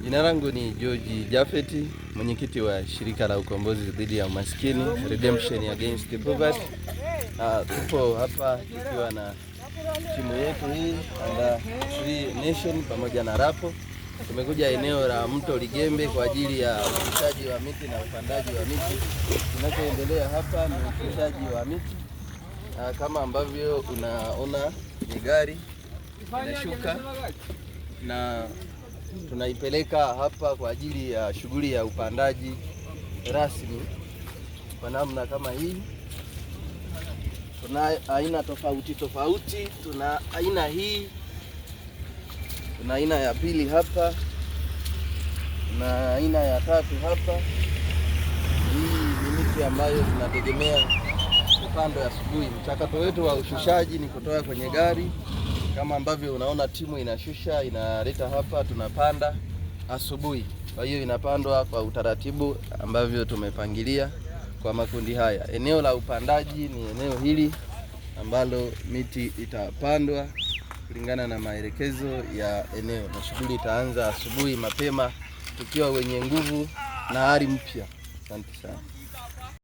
Jina langu ni George Jafeti, mwenyekiti wa shirika la ukombozi dhidi ya umaskini, Redemption Against Poverty. Tupo hapa tukiwa na timu yetu hii Under 3 Nation pamoja na Rapo. Tumekuja eneo la Mto Ligembe kwa ajili ya ushushaji wa miti na upandaji wa miti. Tunachoendelea hapa ni ushushaji wa miti. Kama ambavyo unaona ni gari inashuka na tunaipeleka hapa kwa ajili ya shughuli ya upandaji rasmi kwa namna kama hii. Tuna aina tofauti tofauti, tuna aina hii, tuna aina ya pili hapa, tuna aina ya tatu hapa. Hii ni miti ambayo tunategemea kupandwa asubuhi. Mchakato wetu wa ushushaji ni kutoa kwenye gari kama ambavyo unaona timu inashusha, inaleta hapa, tunapanda asubuhi. Kwa hiyo inapandwa kwa utaratibu ambavyo tumepangilia kwa makundi haya. Eneo la upandaji ni eneo hili ambalo miti itapandwa kulingana na maelekezo ya eneo, na shughuli itaanza asubuhi mapema tukiwa wenye nguvu na ari mpya. Asante sana.